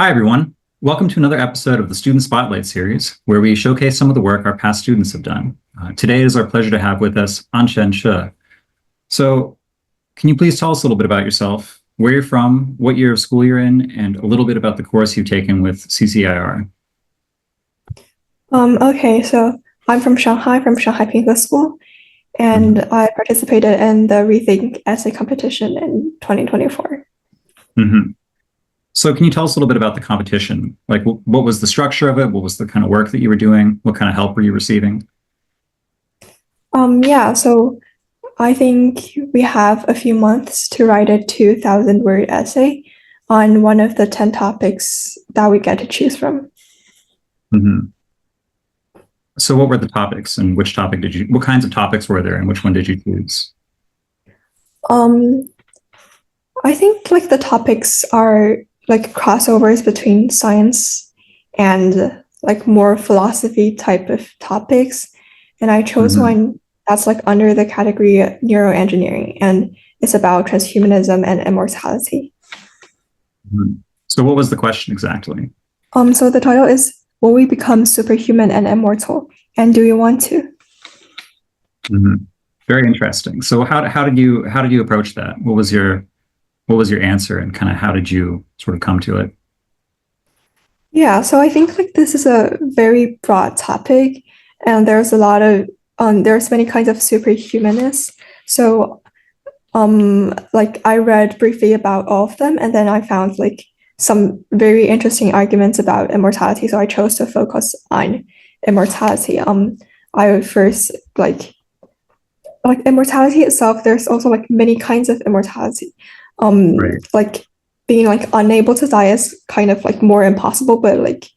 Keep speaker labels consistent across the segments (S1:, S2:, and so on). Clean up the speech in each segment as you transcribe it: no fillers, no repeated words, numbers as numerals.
S1: Hi, everyone. Welcome to another episode of the Student Spotlight series, where we showcase some of the work our past students have done. Today it is our pleasure to have with us Anchen Che. So can you please tell us a little bit about yourself, where you're from, what year of school you're in, and a little bit about the course you've taken with CCIR?
S2: Okay, so I'm from Shanghai Pinghe School, and I participated in the Rethink essay competition in 2024.
S1: Mm-hmm. So can you tell us a little bit about the competition? Like, what was the structure of it? What was the kind of work that you were doing? What kind of help were you receiving?
S2: Yeah, so I think we have a few months to write a 2,000-word essay on one of the 10 topics that we get to choose from.
S1: Mm-hmm. So what were the topics, and what kinds of topics were there, and which one did you choose?
S2: Um, I think like the topics are like crossovers between science and like more philosophy type of topics. And I chose
S1: Mm-hmm.
S2: one that's like under the category neuroengineering, and it's about transhumanism and immortality.
S1: Mm-hmm. So what was the question exactly?
S2: So the title is Will We Become Superhuman and Immortal? And do you want to?
S1: Mm-hmm. Very interesting. So how did you approach that? What was your answer, and kind of how did you sort of come to it?
S2: Yeah, so I think like this is a very broad topic, and there's many kinds of superhumanists. So like I read briefly about all of them, and then I found like some very interesting arguments about immortality. So I chose to focus on immortality. I would first like immortality itself. There's also like many kinds of immortality.
S1: Right.
S2: Like being like unable to die is kind of like more impossible, but like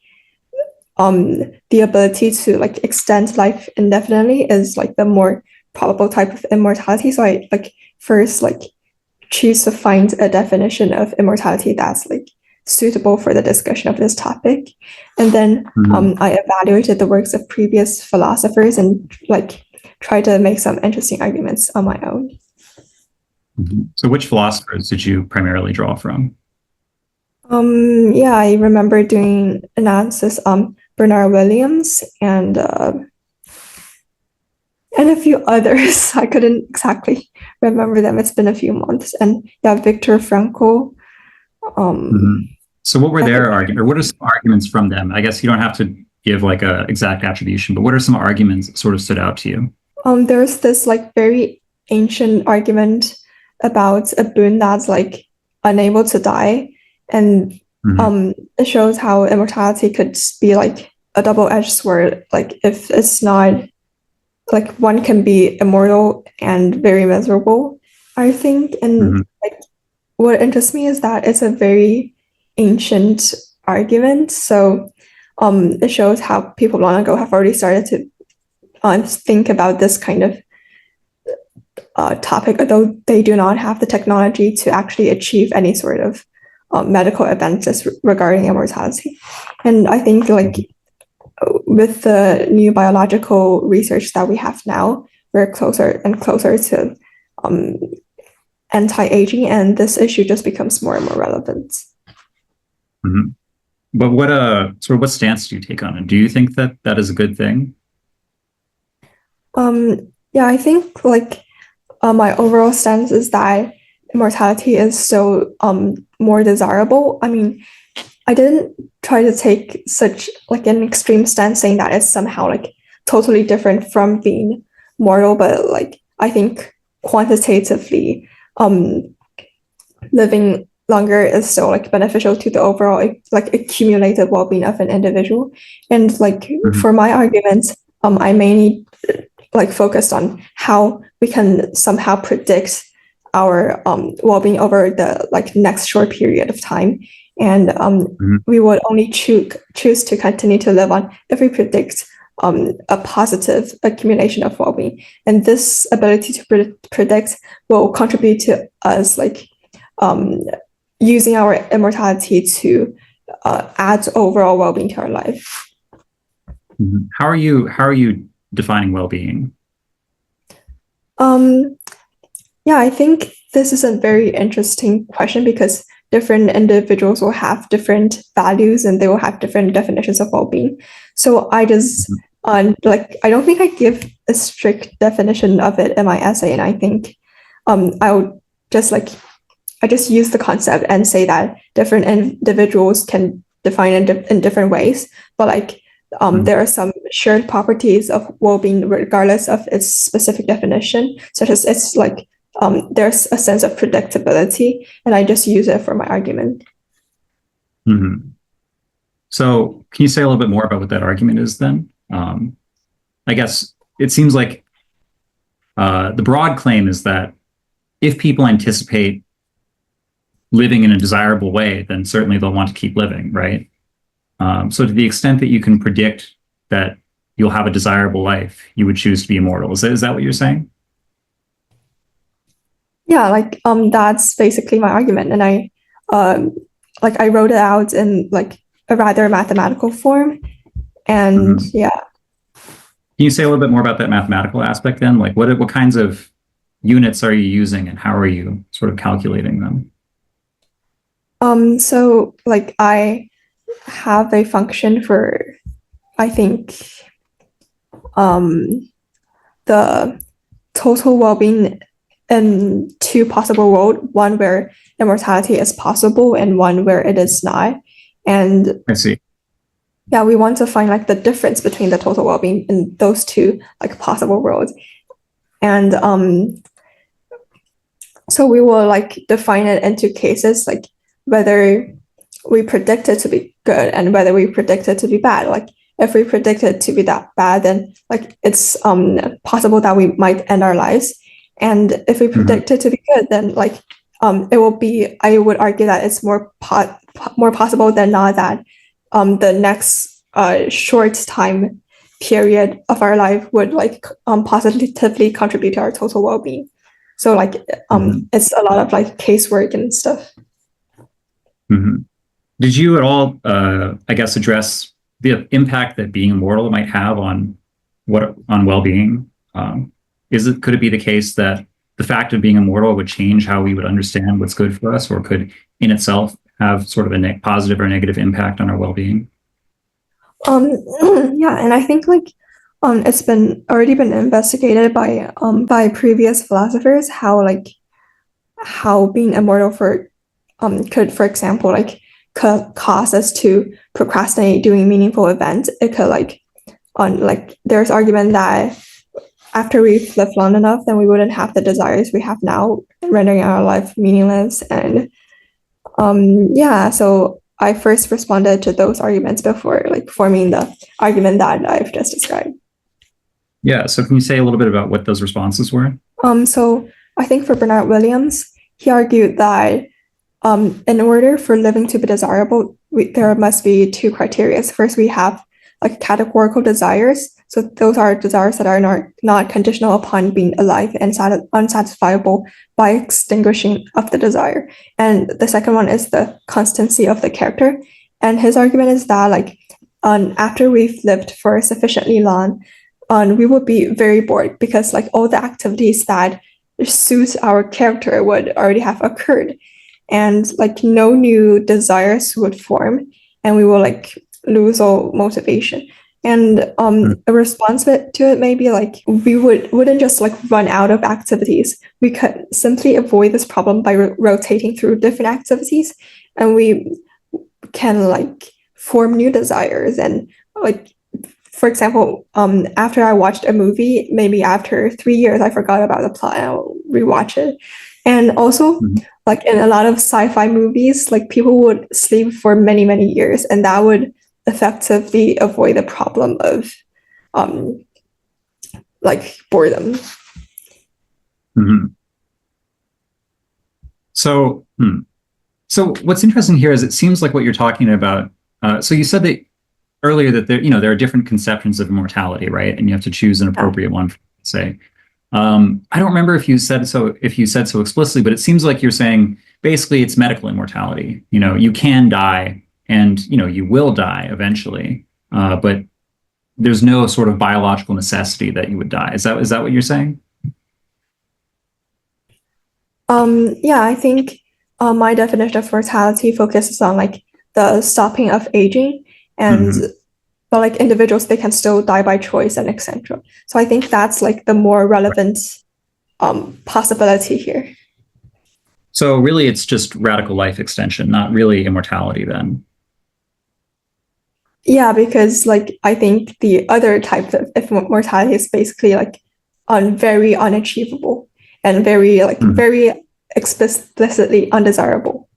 S2: the ability to like extend life indefinitely is like the more probable type of immortality. So I like first like choose to find a definition of immortality that's like suitable for the discussion of this topic, and then
S1: Mm-hmm.
S2: I evaluated the works of previous philosophers and like try to make some interesting arguments on my own.
S1: Mm-hmm. So which philosophers did you primarily draw from?
S2: Yeah, I remember doing analysis on Bernard Williams and a few others. I couldn't exactly remember them. It's been a few months. And yeah, Viktor Frankl.
S1: Mm-hmm.
S2: Um,
S1: So what were
S2: I think
S1: their arguments, or what are some arguments from them? I guess you don't have to give like a exact attribution, but what are some arguments that sort of stood out to you?
S2: there's this like very ancient argument about a boon that's like unable to die, and
S1: Mm-hmm.
S2: it shows how immortality could be like a double-edged sword. Like if it's not like one can be immortal and very miserable, I think. And
S1: Mm-hmm.
S2: like what interests me is that it's a very ancient argument. So it shows how people long ago have already started to think about this kind of topic, although they do not have the technology to actually achieve any sort of medical advances regarding immortality. And I think like with the new biological research that we have now, we're closer and closer to um, anti-aging, and this issue just becomes more and more relevant.
S1: Mm-hmm. But what stance do you take on it? Do you think that that is a good thing?
S2: Yeah, I think like my overall stance is that immortality is still more desirable. I mean, I didn't try to take such like an extreme stance saying that it's somehow like totally different from being mortal, but like I think quantitatively, living longer is still like beneficial to the overall like accumulated well-being of an individual. And like
S1: Mm-hmm.
S2: for my arguments, I mainly like focused on how we can somehow predict our well-being over the like next short period of time, and
S1: Mm-hmm.
S2: we would only choose to continue to live on if we predict a positive accumulation of well-being, and this ability to predict will contribute to us like um, using our immortality to add overall well-being to our life.
S1: Mm-hmm. How are you defining well-being?
S2: Um, yeah, I think this is a very interesting question because different individuals will have different values and they will have different definitions of well-being. So I just like I don't think I give a strict definition of it in my essay, and I think I would just like I just use the concept and say that different individuals can define it in different ways, but like there are some shared properties of well-being regardless of its specific definition, such as it's like there's a sense of predictability, and I just use it for my argument.
S1: So can you say a little bit more about what that argument is then? I guess it seems like the broad claim is that if people anticipate living in a desirable way, then certainly they'll want to keep living, right? So to the extent that you can predict that you'll have a desirable life, you would choose to be immortal. Is that what you're saying?
S2: Yeah, like that's basically my argument, and I wrote it out in like a rather mathematical form, and yeah.
S1: Can you say a little bit more about that mathematical aspect then? Like what kinds of units are you using and how are you sort of calculating them?
S2: So like I have a function for, I think, the total well-being in two possible worlds, one where immortality is possible and one where it is not. And
S1: I see.
S2: Yeah, we want to find like the difference between the total well-being in those two like possible worlds. And so we will like define it into cases like whether we predict it to be good and whether we predict it to be bad. Like if we predict it to be that bad, then like it's possible that we might end our lives. And if we predict it to be good, then like it will be, I would argue that it's more possible than not that the next short time period of our life would like positively contribute to our total well-being. So like it's a lot of like casework and stuff.
S1: Did you at all, I guess, address the impact that being immortal might have on well-being? Could it be the case that the fact of being immortal would change how we would understand what's good for us, or could in itself have sort of a positive or negative impact on our well-being?
S2: Yeah, and I think like it's already been investigated by previous philosophers how being immortal could, for example, like could cause us to procrastinate doing meaningful events. It could there's argument that after we've lived long enough, then we wouldn't have the desires we have now, rendering our life meaningless. And so I first responded to those arguments before like forming the argument that I've just described.
S1: Yeah, so can you say a little bit about what those responses were?
S2: So I think for Bernard Williams, he argued that in order for living to be desirable, there must be two criteria. First, we have like categorical desires. So those are desires that are not conditional upon being alive and unsatisfiable by extinguishing of the desire. And the second one is the constancy of the character. And his argument is that like after we've lived for sufficiently long, we would be very bored because like all the activities that suit our character would already have occurred, and like no new desires would form, and we will like lose all motivation. And a response to it may be like we wouldn't just like run out of activities. We could simply avoid this problem by rotating through different activities, and we can like form new desires. And like, for example, after I watched a movie, maybe after 3 years, I forgot about the plot and I'll rewatch it. And also, like in a lot of sci-fi movies, like people would sleep for many, many years, and that would effectively avoid the problem of like boredom.
S1: So what's interesting here is it seems like what you're talking about. So you said that earlier that there are different conceptions of immortality, right? And you have to choose an appropriate one, say. I don't remember if you said so explicitly, but it seems like you're saying basically it's medical immortality. You can die, and you will die eventually, but there's no sort of biological necessity that you would die. Is that what you're saying?
S2: Yeah, I think My definition of mortality focuses on like the stopping of aging, and but like individuals, they can still die by choice and etc. So I think that's like the more relevant possibility here.
S1: So really, it's just radical life extension, not really immortality then.
S2: Yeah, because like I think the other type of mortality is basically like very unachievable and very like very explicitly undesirable.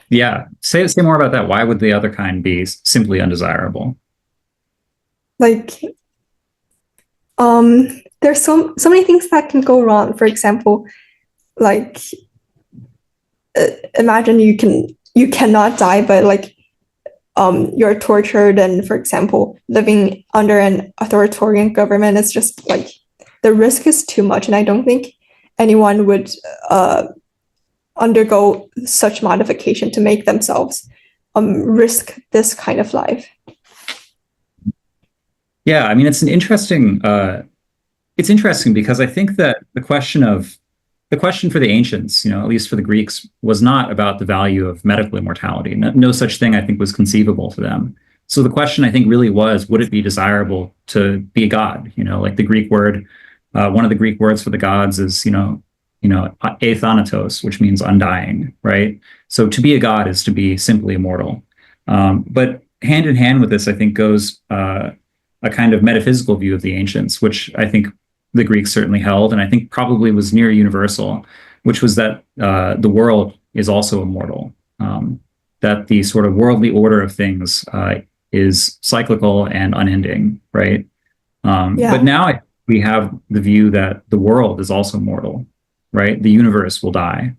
S1: Yeah, say more about that. Why would the other kind be simply undesirable?
S2: Like there's so many things that can go wrong. For example, like imagine you cannot die, but like you're tortured, and for example living under an authoritarian government is just like the risk is too much, and I don't think anyone would undergo such modification to make themselves risk this kind of life.
S1: Yeah, I mean, it's interesting because I think that the question for the ancients, at least for the Greeks, was not about the value of medical immortality. No such thing, I think, was conceivable to them. So the question, I think, really was, would it be desirable to be a god? Like the Greek word, one of the Greek words for the gods is, athanatos, which means undying, right? So to be a god is to be simply immortal. But hand in hand with this, I think, goes a kind of metaphysical view of the ancients, which I think the Greeks certainly held, and I think probably was near universal, which was that the world is also immortal, that the sort of worldly order of things is cyclical and unending, right? But now we have the view that the world is also mortal, right? The universe will die.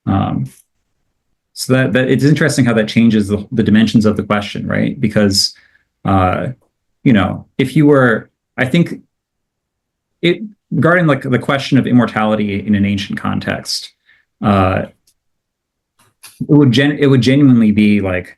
S1: So that it's interesting how that changes the dimensions of the question, right? Because if you were, I think regarding like the question of immortality in an ancient context, it would genuinely be like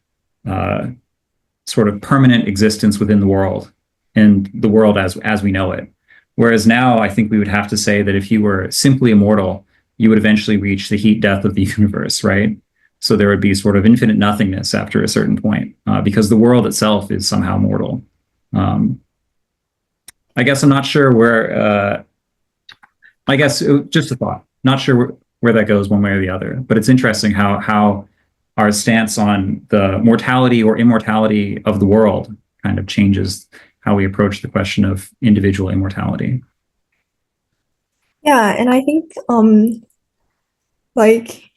S1: sort of permanent existence within the world and the world as we know it. Whereas now I think we would have to say that if you were simply immortal, you would eventually reach the heat death of the universe, right? So there would be sort of infinite nothingness after a certain point, because the world itself is somehow mortal. I guess I'm not sure where, I guess just a thought, not sure where that goes one way or the other, but it's interesting how our stance on the mortality or immortality of the world kind of changes how we approach the question of individual immortality.
S2: Yeah, and I think like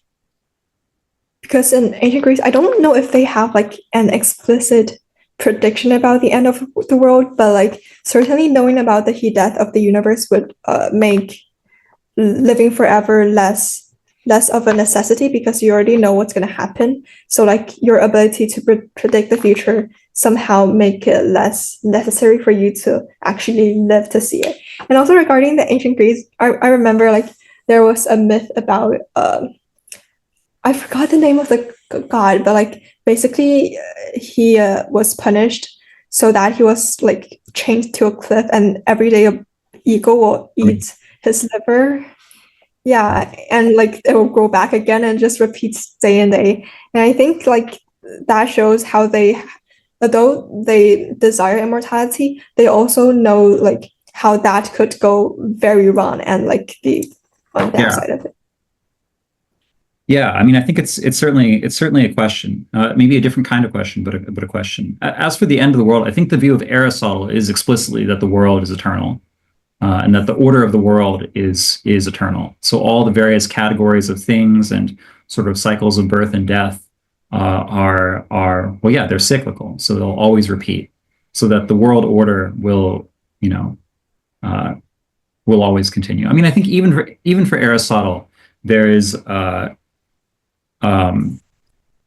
S2: because in ancient Greece, I don't know if they have like an explicit prediction about the end of the world, but like certainly knowing about the heat death of the universe would make living forever less of a necessity, because you already know what's going to happen. So like your ability to predict the future somehow make it less necessary for you to actually live to see it. And also regarding the ancient Greece, I remember like there was a myth about I forgot the name of the god, but like basically he was punished so that he was like chained to a cliff, and every day a eagle will eat his liver. Yeah, and like it will grow back again and just repeats day and day. And I think like that shows how they, although they desire immortality, they also know like how that could go very wrong and like the downside of it.
S1: Yeah, I mean, I think it's certainly a question, maybe a different kind of question, but a question. As for the end of the world, I think the view of Aristotle is explicitly that the world is eternal, and that the order of the world is eternal. So all the various categories of things and sort of cycles of birth and death are well, yeah, they're cyclical, so they'll always repeat. So that the world order will always continue. I mean, I think even for Aristotle, there is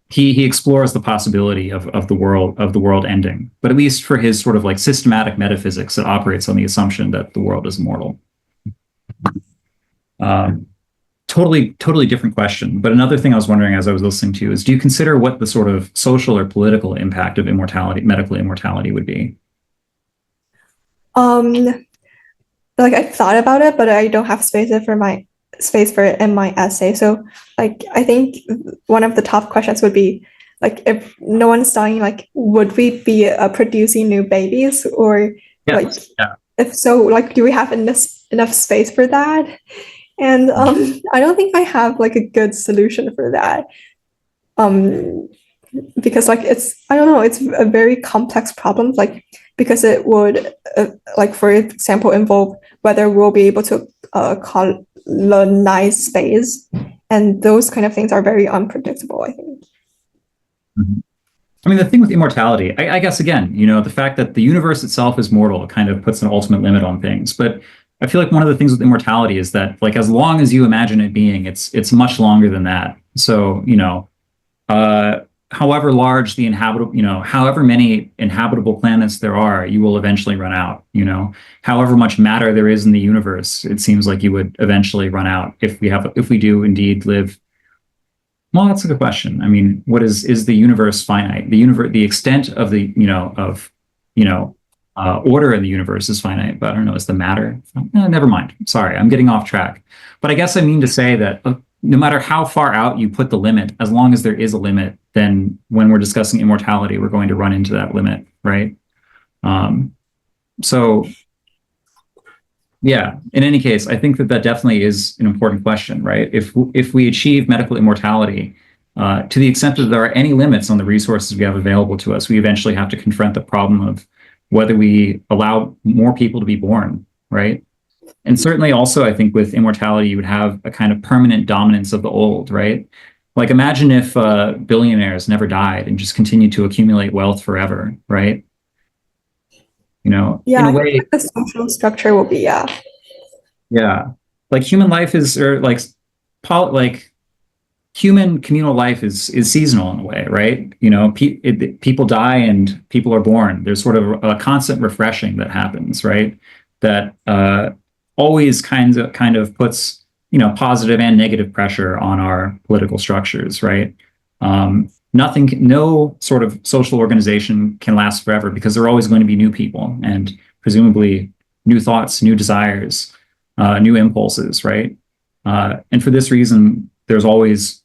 S1: he explores the possibility of the world ending, but at least for his sort of like systematic metaphysics, it operates on the assumption that the world is immortal. Totally different question. But another thing I was wondering as I was listening to you is, do you consider what the sort of social or political impact of immortality, medical immortality, would be?
S2: Like I thought about it, but I don't have space space for it in my essay. So like I think one of the top questions would be like, if no one's dying, like would we be producing new babies, or like
S1: Yes. Yeah.
S2: if so, like do we have enough space for that? And I don't think I have like a good solution for that. Because like I don't know, it's a very complex problem, like because it would like for example involve whether we'll be able to colonize space, and those kind of things are very unpredictable, I think.
S1: Mhm. I mean, the thing with immortality, I guess, again, the fact that the universe itself is mortal kind of puts an ultimate limit on things. But I feel like one of the things with immortality is that, like, as long as you imagine it being, it's much longer than that. So, uh, however large the inhabitable, however many inhabitable planets there are, you will eventually run out. However much matter there is in the universe, it seems like you would eventually run out if we do indeed live. Well, that's a good question. I mean, what is the universe finite? The extent of the, order in the universe is finite, but I don't know, is the matter? Never mind. Sorry, I'm getting off track. But I guess I mean to say that no matter how far out you put the limit, as long as there is a limit, then when we're discussing immortality, we're going to run into that limit, right? So yeah, in any case, I think that definitely is an important question, right? If we achieve medical immortality, to the extent that there are any limits on the resources we have available to us, we eventually have to confront the problem of whether we allow more people to be born, right? And certainly also, I think with immortality, you would have a kind of permanent dominance of the old, right? Like imagine if billionaires never died and just continued to accumulate wealth forever, right?
S2: Yeah,
S1: In a
S2: I think
S1: way,
S2: like the social structure will be
S1: yeah, like human life is, or like human communal life is seasonal in a way, right? People die and people are born. There's sort of a constant refreshing that happens, right? That always kind of puts positive and negative pressure on our political structures, right? No sort of social organization can last forever because there are always going to be new people and presumably new thoughts, new desires, new impulses, right? And for this reason, there's always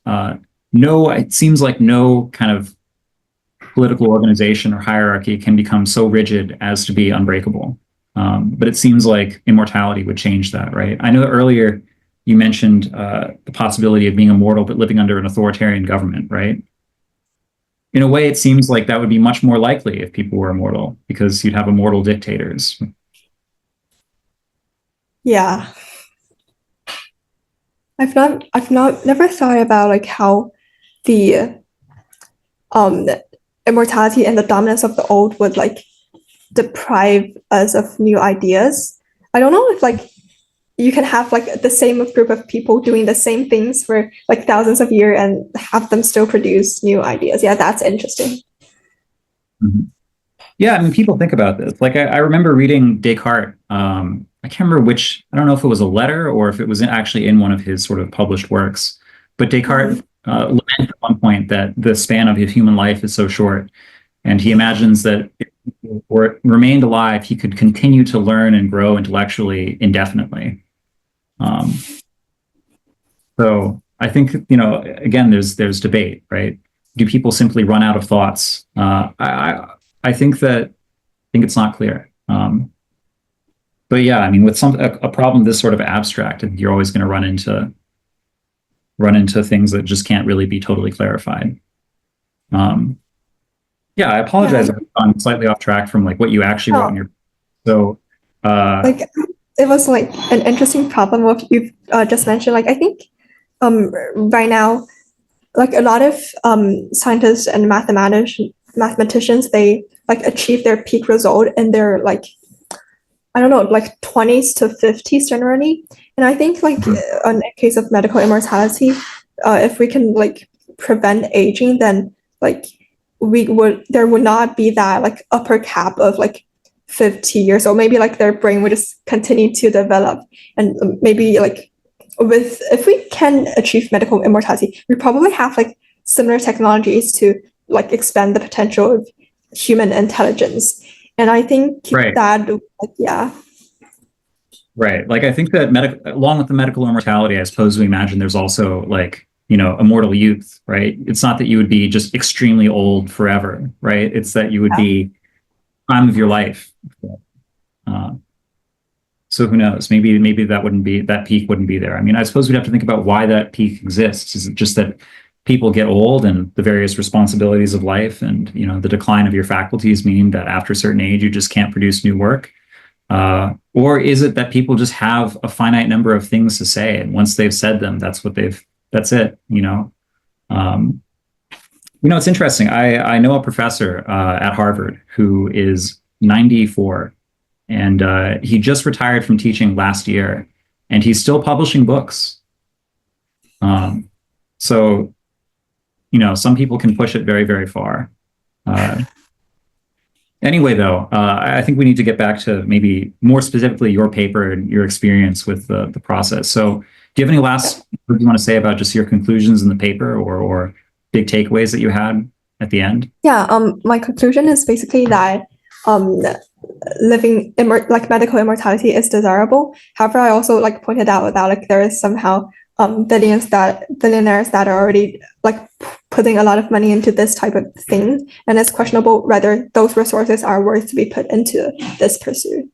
S1: it seems like no kind of political organization or hierarchy can become so rigid as to be unbreakable. But it seems like immortality would change that, right? I know earlier you mentioned the possibility of being immortal but living under an authoritarian government, right? In a way, it seems like that would be much more likely if people were immortal because you'd have immortal dictators.
S2: yeah. I've not never thought about like how the um immortality and the dominance of the old would like deprive us of new ideas. I don't know if like you can have like the same group of people doing the same things for like thousands of years and have them still produce new ideas. Yeah, that's interesting.
S1: Mhm. Yeah, I mean, people think about this. Like, I remember reading Descartes. I can't remember which, I don't know if it was a letter or if it was actually in one of his sort of published works. But Descartes lamented at one point that the span of his human life is so short. And he imagines that if he remained alive, he could continue to learn and grow intellectually indefinitely. Um, so I think, again, there's debate, right? Do people simply run out of thoughts? I think it's not clear. But yeah, I mean, with a problem this sort of abstract, I think you're always going to run into things that just can't really be totally clarified. Yeah, I apologize
S2: Yeah.
S1: if I've gone slightly off track from like what you actually wrote in your. So,
S2: Like it was like an interesting problem what you've just mentioned. Like I think right now, like a lot of scientists and mathematicians, they like achieve their peak result in their like I don't know, like 20s to 50s generally. And I think like in a case of medical immortality, if we can like prevent aging, then like there would not be that like upper cap of like 50 years old. Maybe like their brain would just continue to develop. And maybe like if we can achieve medical immortality, we probably have like similar technologies to like expand the potential of human intelligence. And I think
S1: right.
S2: that, yeah.
S1: Right. Like I think that along with the medical immortality, I suppose we imagine there's also like, immortal youth, right? It's not that you would be just extremely old forever, right? It's that you would
S2: Yeah.
S1: be time of your life. Uh, so who knows? Maybe that peak wouldn't be there. I mean, I suppose we'd have to think about why that peak exists. Is it just that people get old and the various responsibilities of life and the decline of your faculties mean that after a certain age you just can't produce new work? Or is it that people just have a finite number of things to say, and once they've said them, that's it. It's interesting. I know a professor at Harvard who is 94, and he just retired from teaching last year, and he's still publishing books. So some people can push it very, very far. Anyway, though, I think we need to get back to maybe more specifically your paper and your experience with the process. So do you have any last words you want to say about just your conclusions in the paper or big takeaways that you had at the end?
S2: Yeah, my conclusion is basically that living like medical immortality is desirable. However, I also like pointed out that like there is somehow billionaires that are already like putting a lot of money into this type of thing, and it's questionable whether those resources are worth to be put into this pursuit.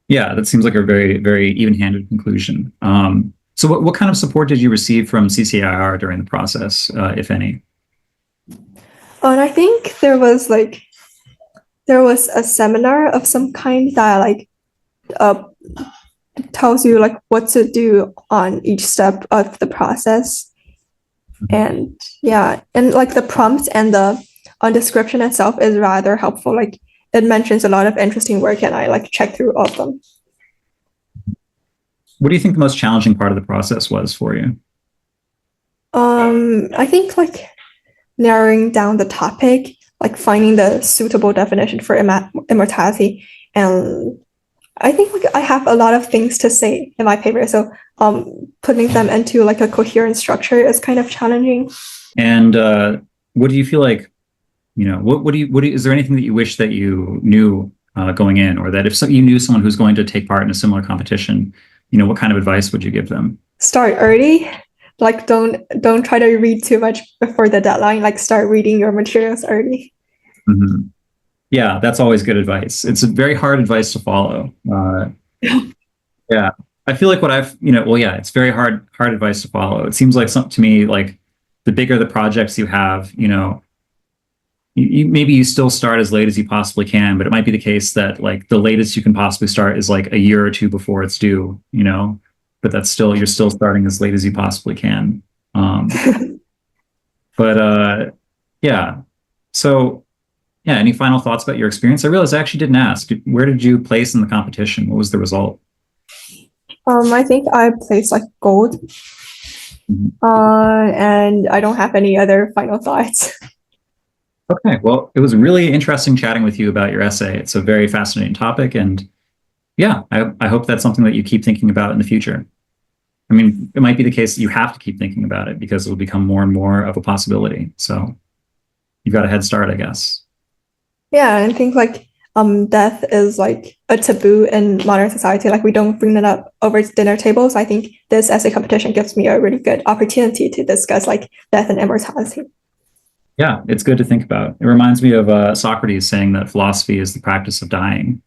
S1: Yeah, that seems like a very, very even-handed conclusion. So what kind of support did you receive from CCIR during the process, if any?
S2: And I think there was a seminar of some kind that like tells you like what to do on each step of the process. And yeah, and like the prompt and the description itself is rather helpful. Like it mentions a lot of interesting work, and I like checked through all of them.
S1: What do you think the most challenging part of the process was for you?
S2: I think like narrowing down the topic, like finding the suitable definition for immortality, and I think like I have a lot of things to say in my paper, so putting them into like a coherent structure is kind of challenging.
S1: And what do you feel like? Is there anything that you wish that you knew going in, or that if you knew someone who's going to take part in a similar competition, what kind of advice would you give them?
S2: Start early. Like don't try to read too much before the deadline. Like start reading your materials early.
S1: Mm-hmm. Yeah, that's always good advice. It's a very hard advice to follow. Yeah, I feel like it's very hard advice to follow. It seems like to me, like the bigger the projects you have, maybe you still start as late as you possibly can, but it might be the case that like the latest you can possibly start is like a year or two before it's due, but you're still starting as late as you possibly can. Yeah. So yeah, any final thoughts about your experience? I realized I actually didn't ask. Where did you place in the competition? What was the result?
S2: I think I placed like gold.
S1: Mhm.
S2: And I don't have any other final thoughts.
S1: Okay, well, it was really interesting chatting with you about your essay. It's a very fascinating topic, and yeah, I hope that's something that you keep thinking about in the future. I mean, it might be the case that you have to keep thinking about it because it will become more and more of a possibility. So you've got a head start, I guess.
S2: Yeah, I think like death is like a taboo in modern society. Like we don't bring it up over dinner tables. I think this essay competition gives me a really good opportunity to discuss like death and immortality.
S1: Yeah, it's good to think about. It reminds me of Socrates saying that philosophy is the practice of dying.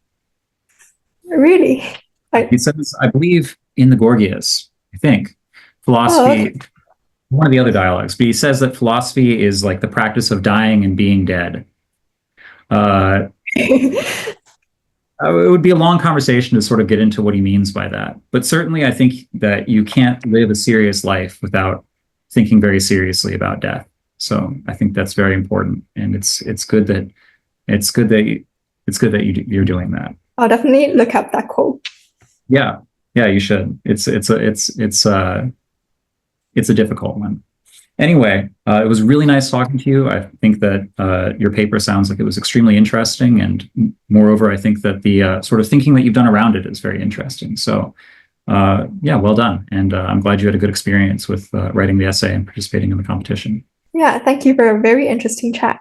S2: Really?
S1: He says, I believe in the Gorgias, I think,
S2: Oh, okay.
S1: philosophy, one of the other dialogues, but he says that philosophy is like the practice of dying and being dead. Uh, it would be a long conversation to sort of get into what he means by that. But certainly, I think that you can't live a serious life without thinking very seriously about death. So I think that's very important, and it's good that you're doing that.
S2: I'll definitely look up that quote.
S1: Yeah, you should. It's a difficult one. Anyway, it was really nice talking to you. I think that your paper sounds like it was extremely interesting, and moreover, I think that the sort of thinking that you've done around it is very interesting. So, yeah, well done, and I'm glad you had a good experience with writing the essay and participating in the competition.
S2: Yeah, thank you for a very interesting chat.